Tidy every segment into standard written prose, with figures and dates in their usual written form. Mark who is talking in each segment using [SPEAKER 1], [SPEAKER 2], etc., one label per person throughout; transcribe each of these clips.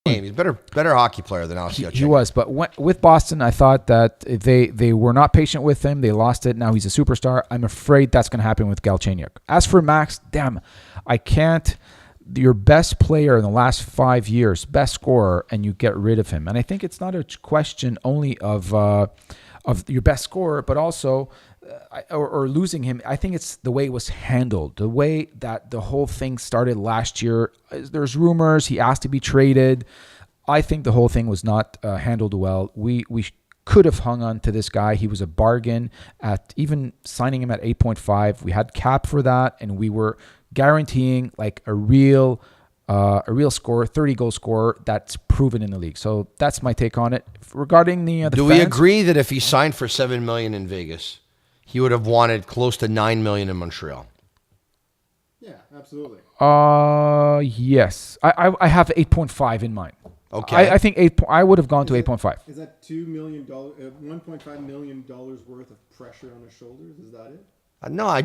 [SPEAKER 1] He's better hockey player than Alex Galchenyuk.
[SPEAKER 2] He was, but with Boston, I thought that they were not patient with him. They lost it. Now he's a superstar. I'm afraid that's going to happen with Galchenyuk. As for Max, damn, I can't. Your best player in the last 5 years, best scorer, and you get rid of him. And I think it's not a question only of your best scorer, but also or losing him. I think it's the way it was handled, the way that the whole thing started last year. There's rumors he asked to be traded. I think the whole thing was not handled well. We could have hung on to this guy. He was a bargain at even signing him at 8.5. We had cap for that, and we were guaranteeing like a real scorer, 30-goal scorer that's proven in the league. So that's my take on it. Regarding the
[SPEAKER 1] do we agree that if he signed for $7 million in Vegas, he would have wanted close to $9 million in Montreal?
[SPEAKER 3] Yeah, absolutely.
[SPEAKER 2] Yes. I have 8.5 in mind.
[SPEAKER 1] Okay.
[SPEAKER 2] I think I would have gone to 8.5.
[SPEAKER 3] Is that $2 million, $1.5 million worth of pressure on his shoulders? Is that it?
[SPEAKER 1] No,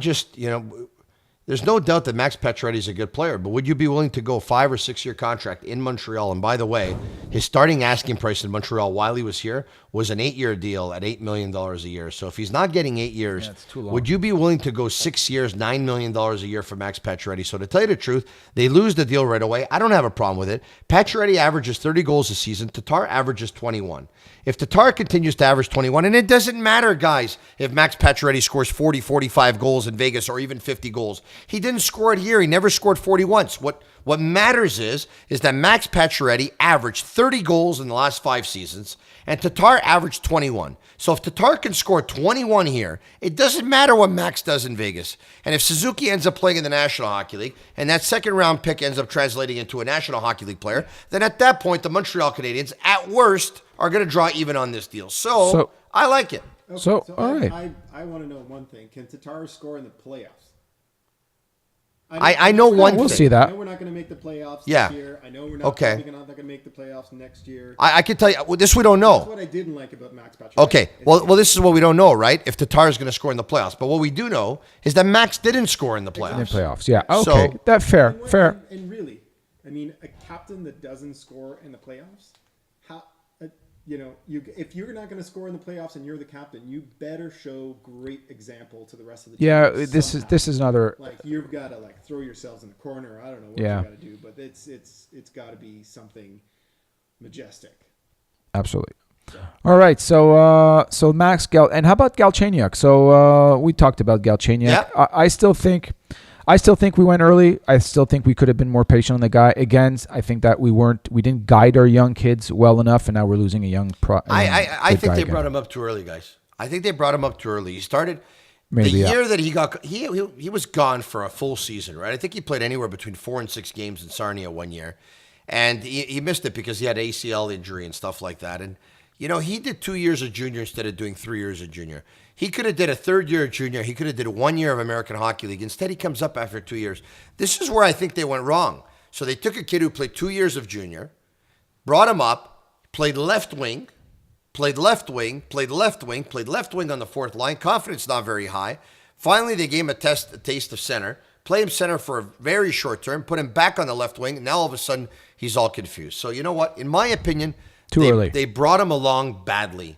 [SPEAKER 1] there's no doubt that Max Pacioretty is a good player, but would you be willing to go a 5 or 6 year contract in Montreal? And by the way, his starting asking price in Montreal while he was here was an 8-year deal at $8 million a year. So if he's not getting 8 years,
[SPEAKER 2] it's too long.
[SPEAKER 1] would you be willing to go 6 years, $9 million a year for Max Pacioretty? So to tell you the truth, they lose the deal right away. I don't have a problem with it. Pacioretty averages 30 goals a season. Tatar averages 21. If Tatar continues to average 21, and it doesn't matter, guys, if Max Pacioretty scores 40, 45 goals in Vegas or even 50 goals. He didn't score it here. He never scored 40 once. What matters is that Max Pacioretty averaged 30 goals in the last 5 seasons, and Tatar averaged 21. So if Tatar can score 21 here, it doesn't matter what Max does in Vegas. And if Suzuki ends up playing in the National Hockey League, and that second-round pick ends up translating into a National Hockey League player, then at that point, the Montreal Canadiens, at worst, are going to draw even on this deal. So I like it.
[SPEAKER 3] Okay,
[SPEAKER 2] So all right.
[SPEAKER 3] I want to know one thing. Can Tatar score in the playoffs?
[SPEAKER 1] I know one
[SPEAKER 2] We'll
[SPEAKER 1] thing.
[SPEAKER 2] see that.
[SPEAKER 3] I know we're not going to make the playoffs
[SPEAKER 1] Yeah.
[SPEAKER 3] this year. I know we're not
[SPEAKER 1] Okay.
[SPEAKER 3] probably not going to make the playoffs next year.
[SPEAKER 1] I can tell you, well, this we don't know.
[SPEAKER 3] That's what I didn't like about Max Pacioretty.
[SPEAKER 1] Okay, well, this is what we don't know, right? If Tatar is going to score in the playoffs. But what we do know is that Max didn't score in the playoffs.
[SPEAKER 2] In playoffs, yeah. Okay,
[SPEAKER 1] So-
[SPEAKER 2] that's fair. Fair.
[SPEAKER 3] And really, I mean, a captain that doesn't score in the playoffs, how, if you're not going to score in the playoffs and you're the captain, you better show great example to the rest of the team.
[SPEAKER 2] Yeah, this
[SPEAKER 3] somehow.
[SPEAKER 2] is another.
[SPEAKER 3] Like you've got to throw yourselves in the corner. I don't know what
[SPEAKER 2] Yeah.
[SPEAKER 3] you got to do, but it's got to be something majestic.
[SPEAKER 2] Absolutely. All right, so Max and how about Galchenyuk? So we talked about Galchenyuk.
[SPEAKER 1] Yeah.
[SPEAKER 2] I still think we went early. I still think we could have been more patient on the guy. Again, I think that we didn't guide our young kids well enough, and now we're losing a young
[SPEAKER 1] I think they
[SPEAKER 2] again.
[SPEAKER 1] brought him up too early, guys. I think they brought him up too early. He started
[SPEAKER 2] Maybe,
[SPEAKER 1] the
[SPEAKER 2] yeah.
[SPEAKER 1] year that he got he was gone for a full season, right? I think he played anywhere between 4 and 6 games in Sarnia one year, and he missed it because he had ACL injury and stuff like that. And he did 2 years of junior instead of doing 3 years of junior. He could have did a 3rd year of junior. He could have did 1 year of American Hockey League. Instead, he comes up after 2 years. This is where I think they went wrong. So they took a kid who played 2 years of junior, brought him up, played left wing, played left wing, played left wing, played left wing on the 4th line. Confidence not very high. Finally, they gave him a taste of center. Play him center for a very short term. Put him back on the left wing. Now all of a sudden he's all confused. So you know what? In my opinion,
[SPEAKER 2] Too early.
[SPEAKER 1] They brought him along badly.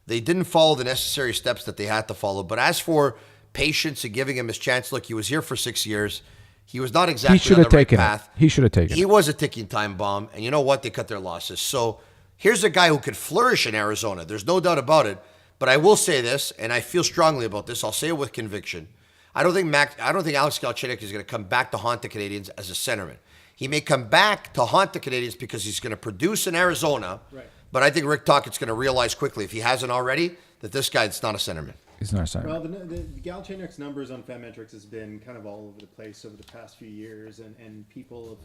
[SPEAKER 1] They didn't follow the necessary steps that they had to follow. But as for patience and giving him his chance, look, he was here for 6 years. He was not exactly
[SPEAKER 2] He should
[SPEAKER 1] on
[SPEAKER 2] have
[SPEAKER 1] the right
[SPEAKER 2] taken
[SPEAKER 1] path.
[SPEAKER 2] it. He should have taken
[SPEAKER 1] He
[SPEAKER 2] it.
[SPEAKER 1] was a ticking time bomb. And you know what? They cut their losses. So here's a guy who could flourish in Arizona. There's no doubt about it. But I will say this, and I feel strongly about this. I'll say it with conviction. I don't think Alex Galchenyuk is going to come back to haunt the Canadiens as a centerman. He may come back to haunt the Canadiens because he's going to produce in Arizona.
[SPEAKER 3] Right.
[SPEAKER 1] But I think Rick Tocchet's going to realize quickly, if he hasn't already, that this guy's not a centerman.
[SPEAKER 2] He's not a center.
[SPEAKER 3] Well, the Galchenyuk's numbers on FANMETRIX has been kind of all over the place over the past few years, and people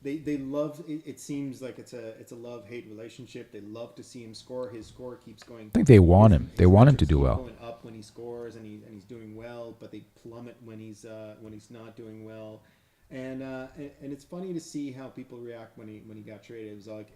[SPEAKER 3] they love. It seems like it's a love-hate relationship. They love to see him score. His score keeps going.
[SPEAKER 2] I think they want him. They want him to do
[SPEAKER 3] keep
[SPEAKER 2] well.
[SPEAKER 3] Going up when he scores, and he's doing well, but they plummet when he's not doing well. And it's funny to see how people react when he got traded. It was like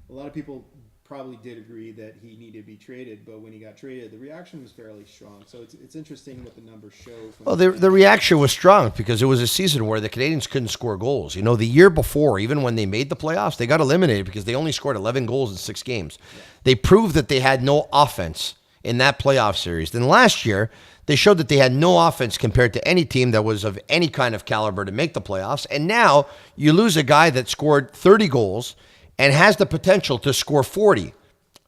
[SPEAKER 3] a lot of people probably did agree that he needed to be traded, but when he got traded, the reaction was fairly strong. So it's interesting what the numbers show.
[SPEAKER 1] Well, the reaction was strong because it was a season where the Canadians couldn't score goals. You know, the year before, even when they made the playoffs, they got eliminated because they only scored 11 goals in 6 games. Yeah. They proved that they had no offense in that playoff series. Then last year, they showed that they had no offense compared to any team that was of any kind of caliber to make the playoffs. And now you lose a guy that scored 30 goals and has the potential to score 40.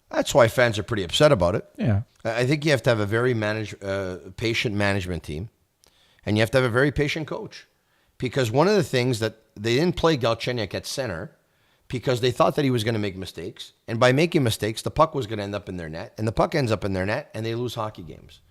[SPEAKER 1] That's why fans are pretty upset about it.
[SPEAKER 2] Yeah.
[SPEAKER 1] I think you have to have a very patient management team, and you have to have a very patient coach. Because one of the things that they didn't play Galchenyuk at center because they thought that he was going to make mistakes. And by making mistakes, the puck was going to end up in their net. And the puck ends up in their net, and they lose hockey games.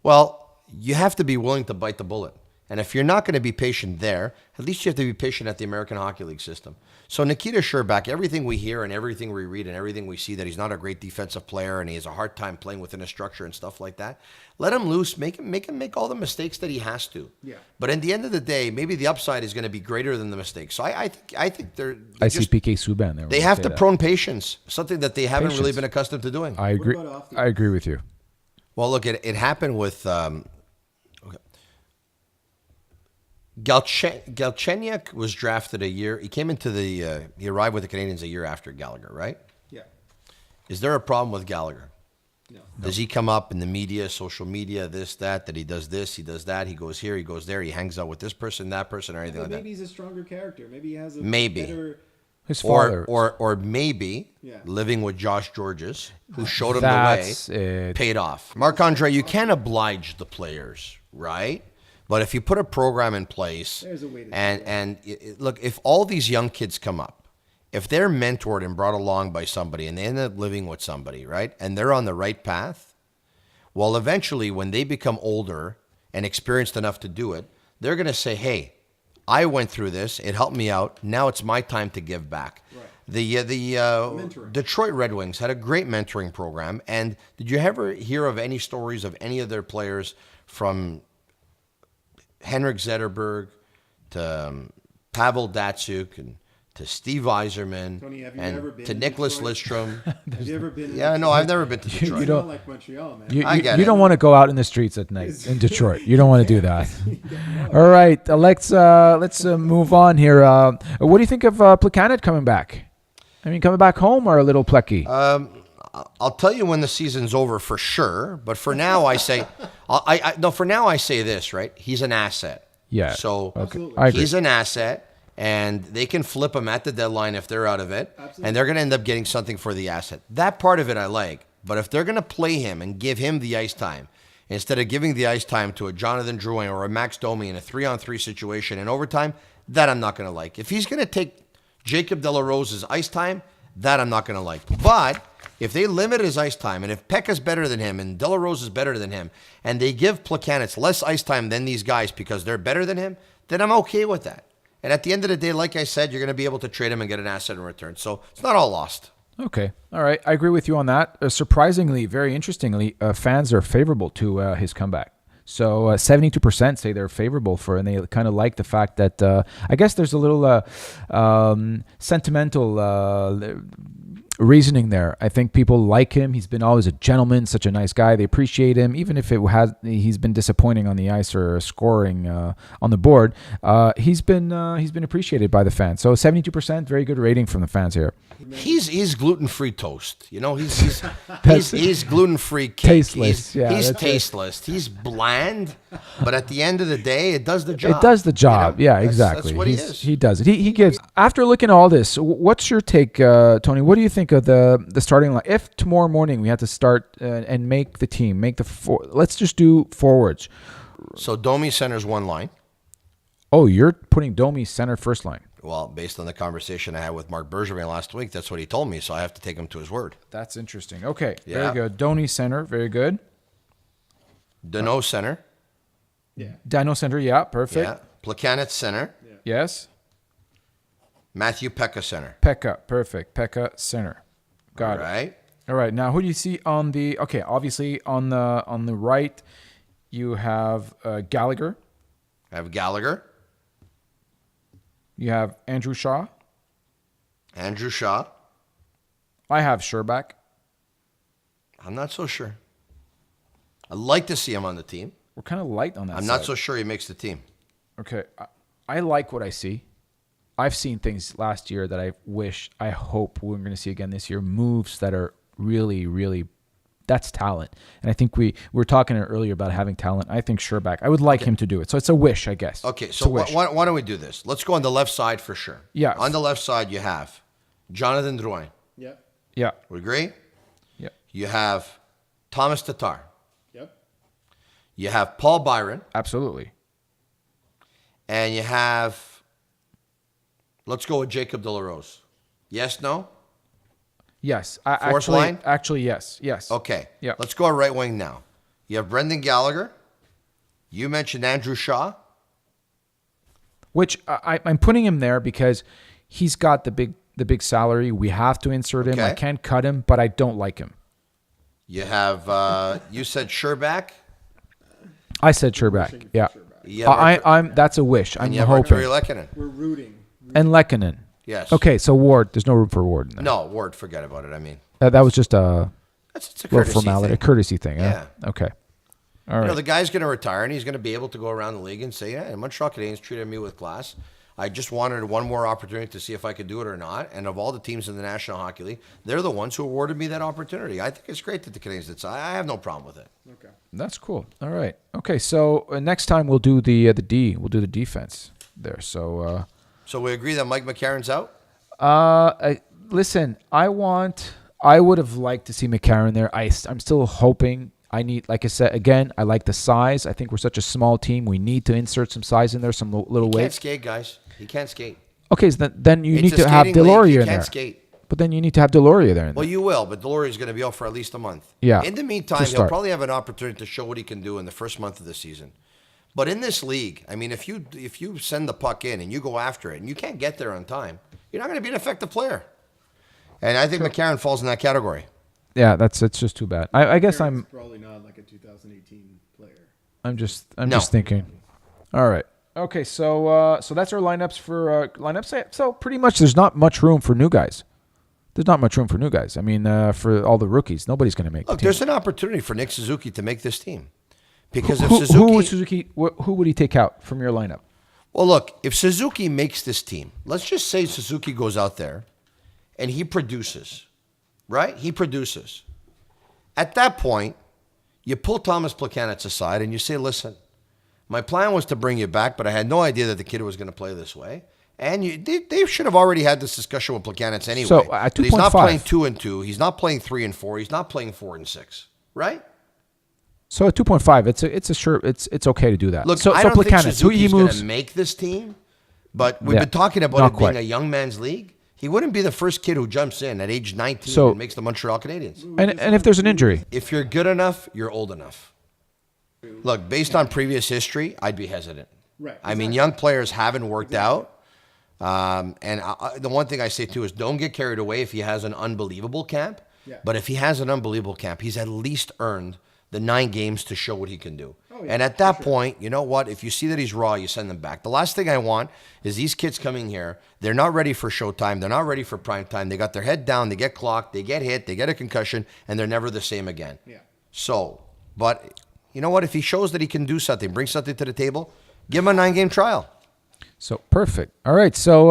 [SPEAKER 1] Well, you have to be willing to bite the bullet. And if you're not going to be patient there, at least you have to be patient at the American Hockey League system. So Nikita Scherbak, everything we hear and everything we read and everything we see that he's not a great defensive player and he has a hard time playing within a structure and stuff like that, let him loose, make him make all the mistakes that he has to.
[SPEAKER 3] Yeah.
[SPEAKER 1] But at the end of the day, maybe the upside is going to be greater than the mistakes. So I think they're
[SPEAKER 2] I see PK Subban there.
[SPEAKER 1] They have to prone patience, something that they haven't really been accustomed to doing.
[SPEAKER 2] I agree. I agree with you.
[SPEAKER 1] Well, look, it happened with Galchenyuk was drafted a year. He came into he arrived with the Canadians a year after Gallagher, right?
[SPEAKER 3] Yeah.
[SPEAKER 1] Is there a problem with Gallagher?
[SPEAKER 3] No.
[SPEAKER 1] Does he come up in the media, social media, that he does this, he does that, he goes here, he goes there, he hangs out with this person, that person, or anything like that?
[SPEAKER 3] Maybe he's a stronger character. Maybe he has a better...
[SPEAKER 2] His father.
[SPEAKER 1] Or maybe living with Josh Georges, who showed him the way, paid off. Marc-Andre, you can't oblige the players, right? But if you put a program in place,
[SPEAKER 3] there's a way to
[SPEAKER 1] and look, if all these young kids come up, if they're mentored and brought along by somebody and they end up living with somebody, right, and they're on the right path, well, eventually when they become older and experienced enough to do it, they're going to say, hey, I went through this. It helped me out. Now it's my time to give back.
[SPEAKER 3] Right.
[SPEAKER 1] The Detroit Red Wings had a great mentoring program. And did you ever hear of any stories of any of their players from Henrik Zetterberg to Pavel Datsyuk and to Steve Yzerman
[SPEAKER 3] Tony, have you
[SPEAKER 1] and
[SPEAKER 3] ever been
[SPEAKER 1] to
[SPEAKER 3] to
[SPEAKER 1] Nicholas
[SPEAKER 3] Detroit?
[SPEAKER 1] Lidstrom?
[SPEAKER 3] Have you ever been?
[SPEAKER 1] Yeah, no, I've never been to Detroit.
[SPEAKER 3] You don't like Montreal, man.
[SPEAKER 2] You don't want to go out in the streets at night in Detroit. You don't want to do that. All right, let's move on here. What do you think of Plekanec coming back? I mean, coming back home or a little Plecky?
[SPEAKER 1] I'll tell you when the season's over for sure. But for now, I say, for now I say this, right? He's an asset.
[SPEAKER 2] Yeah.
[SPEAKER 1] So
[SPEAKER 2] I agree.
[SPEAKER 1] He's an asset. And they can flip him at the deadline if they're out of it.
[SPEAKER 3] Absolutely.
[SPEAKER 1] And they're going to end up getting something for the asset. That part of it I like. But if they're going to play him and give him the ice time, instead of giving the ice time to a Jonathan Drouin or a Max Domi in a 3-on-3 situation in overtime, that I'm not going to like. If he's going to take Jacob De La Rose's ice time, that I'm not going to like. But if they limit his ice time, and if Pekka's better than him and De La Rose is better than him, and they give Plekanec less ice time than these guys because they're better than him, then I'm okay with that. And at the end of the day, like I said, you're going to be able to trade him and get an asset in return. So it's not all lost.
[SPEAKER 2] Okay. All right. I agree with you on that. Surprisingly, very interestingly, fans are favorable to his comeback. So 72% say they're favorable for, and they kind of like the fact that I guess there's a little sentimental reasoning there. I think people like him. He's been always a gentleman, such a nice guy. They appreciate him, even if he's been disappointing on the ice or scoring on the board. He's been appreciated by the fans. So 72%, very good rating from the fans here.
[SPEAKER 1] He's gluten-free toast. You know, he's gluten-free cake.
[SPEAKER 2] Tasteless.
[SPEAKER 1] He's tasteless. He's bland, but at the end of the day, it does the job.
[SPEAKER 2] It does the job.
[SPEAKER 1] You know,
[SPEAKER 2] yeah, exactly.
[SPEAKER 1] That's what he is.
[SPEAKER 2] He does it. He gives. After looking at all this, what's your take, Tony? What do you think of the starting line? If tomorrow morning we had to start and make the team, let's just do forwards.
[SPEAKER 1] So Domi centers one line.
[SPEAKER 2] Oh, you're putting Domi center first line.
[SPEAKER 1] Well, based on the conversation I had with Marc Bergevin last week, that's what he told me, so I have to take him to his word.
[SPEAKER 2] That's interesting. Okay,
[SPEAKER 1] Yeah.
[SPEAKER 2] very good. Domi center, very good.
[SPEAKER 1] Danault center.
[SPEAKER 3] Yeah.
[SPEAKER 2] Dino center, yeah, perfect.
[SPEAKER 1] Yeah. Plekanec center.
[SPEAKER 3] Yeah.
[SPEAKER 2] Yes.
[SPEAKER 1] Matthew Pekka center.
[SPEAKER 2] Pekka, perfect. Pekka center. Got it.
[SPEAKER 1] Right.
[SPEAKER 2] All right. Now, who do you see on the? Okay, obviously on the right, you have Gallagher.
[SPEAKER 1] I have Gallagher.
[SPEAKER 2] You have Andrew Shaw.
[SPEAKER 1] Andrew Shaw.
[SPEAKER 2] I have Sherback.
[SPEAKER 1] I'm not so sure. I'd like to see him on the team.
[SPEAKER 2] We're kind of light on that
[SPEAKER 1] I'm
[SPEAKER 2] side.
[SPEAKER 1] not so sure he makes the team.
[SPEAKER 2] Okay. I like what I see. I've seen things last year that I hope we're going to see again this year. Moves that are really, really, that's talent. And I think we were talking earlier about having talent. I think Sherback, I would like him to do it. So it's a wish, I guess.
[SPEAKER 1] Okay,
[SPEAKER 2] It's
[SPEAKER 1] so
[SPEAKER 2] a wish.
[SPEAKER 1] why don't we do this? Let's go on the left side for sure.
[SPEAKER 2] Yeah.
[SPEAKER 1] On the left side, you have Jonathan Drouin.
[SPEAKER 3] Yep.
[SPEAKER 2] Yeah.
[SPEAKER 1] We agree?
[SPEAKER 2] Yeah.
[SPEAKER 1] You have Thomas Tatar.
[SPEAKER 3] Yep.
[SPEAKER 1] You have Paul Byron.
[SPEAKER 2] Absolutely.
[SPEAKER 1] And you have, let's go with Jacob De La Rose. Yes, no?
[SPEAKER 2] Yes.
[SPEAKER 1] Fourth line?
[SPEAKER 2] Actually, yes. Yes.
[SPEAKER 1] Okay.
[SPEAKER 2] Yeah.
[SPEAKER 1] Let's go right wing now. You have Brendan Gallagher. You mentioned Andrew Shaw.
[SPEAKER 2] Which I'm putting him there because he's got the big salary. We have to insert him.
[SPEAKER 1] Okay.
[SPEAKER 2] I can't cut him, but I don't like him.
[SPEAKER 1] You have, you said Sherback.
[SPEAKER 2] I said Sherback. Yeah.
[SPEAKER 1] You have
[SPEAKER 2] I'm. That's a wish. I'm
[SPEAKER 1] and you have
[SPEAKER 2] hoping.
[SPEAKER 1] Arturi Lehkonen.
[SPEAKER 3] We're rooting.
[SPEAKER 2] And Lehkonen.
[SPEAKER 1] Yes.
[SPEAKER 2] Okay, so Ward. There's no room for Ward in there.
[SPEAKER 1] No, Ward, forget about it. I mean,
[SPEAKER 2] That was just a
[SPEAKER 1] it's a
[SPEAKER 2] little
[SPEAKER 1] courtesy
[SPEAKER 2] formality, a
[SPEAKER 1] thing.
[SPEAKER 2] courtesy thing. Yeah. Okay. All
[SPEAKER 1] You
[SPEAKER 2] right.
[SPEAKER 1] know, the guy's going to retire, and he's going to be able to go around the league and say, yeah, Montreal Canadiens treated me with class. I just wanted one more opportunity to see if I could do it or not. And of all the teams in the National Hockey League, they're the ones who awarded me that opportunity. I think it's great that the Canadiens did so. I have no problem with it.
[SPEAKER 3] Okay.
[SPEAKER 2] That's cool. All right. Okay. So next time we'll do the D. We'll do the defense there. So.
[SPEAKER 1] So we agree that Mike McCarron's out?
[SPEAKER 2] Listen, I would have liked to see McCarron there. I'm still hoping. Like I said, again, I like the size. I think we're such a small team. We need to insert some size in there, some little
[SPEAKER 1] He
[SPEAKER 2] weight.
[SPEAKER 1] can't skate, guys. He can't skate.
[SPEAKER 2] Okay, so then you
[SPEAKER 1] It's
[SPEAKER 2] need
[SPEAKER 1] a
[SPEAKER 2] to have
[SPEAKER 1] skating league.
[SPEAKER 2] Deloria
[SPEAKER 1] He
[SPEAKER 2] in
[SPEAKER 1] can't
[SPEAKER 2] there.
[SPEAKER 1] skate.
[SPEAKER 2] But then you need to have Deloria there.
[SPEAKER 1] Well, you will, but Deloria's going to be out for at least a month.
[SPEAKER 2] Yeah,
[SPEAKER 1] In the
[SPEAKER 2] to
[SPEAKER 1] meantime, he'll
[SPEAKER 2] start.
[SPEAKER 1] probably have an opportunity to show what he can do in the first month of the season. But in this league, I mean, if you send the puck in and you go after it and you can't get there on time, you're not going to be an effective player. And I think McCarron falls in that category.
[SPEAKER 2] Yeah, it's just too bad. I guess
[SPEAKER 3] Aaron's probably not like a 2018 player.
[SPEAKER 2] I'm just
[SPEAKER 1] No.
[SPEAKER 2] thinking. All right. Okay, so that's our lineups for lineups. So pretty much there's not much room for new guys. There's not much room for new guys. I mean, for all the rookies, nobody's going to make
[SPEAKER 1] Look,
[SPEAKER 2] the team.
[SPEAKER 1] there's an opportunity for Nick Suzuki to make this team. Because if
[SPEAKER 2] Who
[SPEAKER 1] Suzuki...
[SPEAKER 2] would Suzuki? Who would he take out from your lineup?
[SPEAKER 1] Well, look, if Suzuki makes this team, let's just say Suzuki goes out there and he produces, right? He produces. At that point, you pull Thomas Plekanec aside and you say, listen, my plan was to bring you back, but I had no idea that the kid was going to play this way. And they should have already had this discussion with Plekanec anyway.
[SPEAKER 2] So, at
[SPEAKER 1] But he's not
[SPEAKER 2] 2.5.
[SPEAKER 1] playing 2 and 2. He's not playing 3 and 4. He's not playing 4 and 6. Right?
[SPEAKER 2] So at 2.5, it's okay to do that.
[SPEAKER 1] Look,
[SPEAKER 2] so
[SPEAKER 1] I don't think
[SPEAKER 2] Plekanec, who he
[SPEAKER 1] Suzuki's going
[SPEAKER 2] moves.
[SPEAKER 1] to make this team, but we've
[SPEAKER 2] Yeah,
[SPEAKER 1] been talking about
[SPEAKER 2] not
[SPEAKER 1] it being
[SPEAKER 2] quite.
[SPEAKER 1] a young man's league. He wouldn't be the first kid who jumps in at age 19
[SPEAKER 2] So-
[SPEAKER 1] and makes the Montreal Canadiens.
[SPEAKER 2] And if there's an injury,
[SPEAKER 1] If you're good enough, you're old enough. Look, based on previous history, I'd be hesitant.
[SPEAKER 3] Right,
[SPEAKER 1] I mean,
[SPEAKER 3] exactly.
[SPEAKER 1] young players haven't worked out. And the one thing I say too is don't get carried away if he has an unbelievable camp.
[SPEAKER 3] Yeah.
[SPEAKER 1] But if he has an unbelievable camp, he's at least earned the 9 games to show what he can do.
[SPEAKER 3] Oh, yeah,
[SPEAKER 1] and at that point, you know what? If you see that he's raw, you send them back. The last thing I want is these kids coming here. They're not ready for showtime. They're not ready for prime time. They got their head down. They get clocked. They get hit. They get a concussion, and they're never the same again.
[SPEAKER 3] Yeah.
[SPEAKER 1] So, but you know what? If he shows that he can do something, bring something to the table, give him a 9-game trial.
[SPEAKER 2] so perfect. All right, so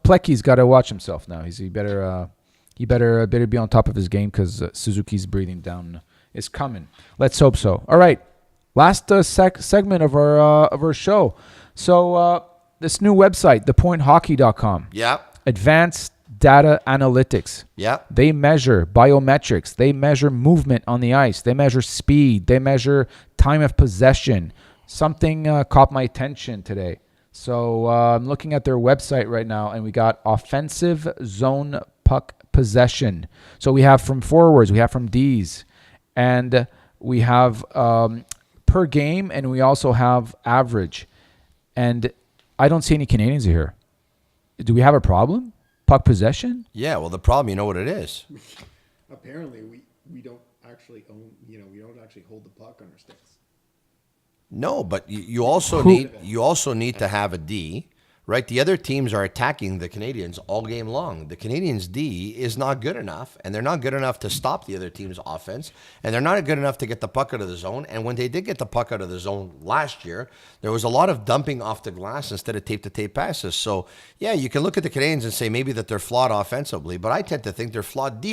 [SPEAKER 2] Plecky's got to watch himself now. He better be on top of his game because Suzuki's breathing down is coming. Let's hope so. All right, last segment of our show. So this new website, thepointhockey.com,
[SPEAKER 1] Yeah.
[SPEAKER 2] advanced data analytics.
[SPEAKER 1] Yeah.
[SPEAKER 2] They measure biometrics. They measure movement on the ice. They measure speed. They measure time of possession. Something caught my attention today. So I'm looking at their website right now, and we got offensive zone puck possession. So we have from forwards, we have from Ds, and we have per game, and we also have average. And I don't see any Canadians here. Do we have a problem? Puck possession?
[SPEAKER 1] Yeah. Well, the problem, you know what it is?
[SPEAKER 3] Apparently, we don't actually own. We don't actually hold the puck on our sticks.
[SPEAKER 1] No, but you also need to have a D right? The other teams are attacking the Canadians all game long. The Canadians' D is not good enough, and they're not good enough to stop the other team's offense, and they're not good enough to get the puck out of the zone. And when they did get the puck out of the zone last year, there was a lot of dumping off the glass instead of tape-to-tape passes. So, yeah, you can look at the Canadians and say maybe that they're flawed offensively, but I tend to think they're flawed defensively.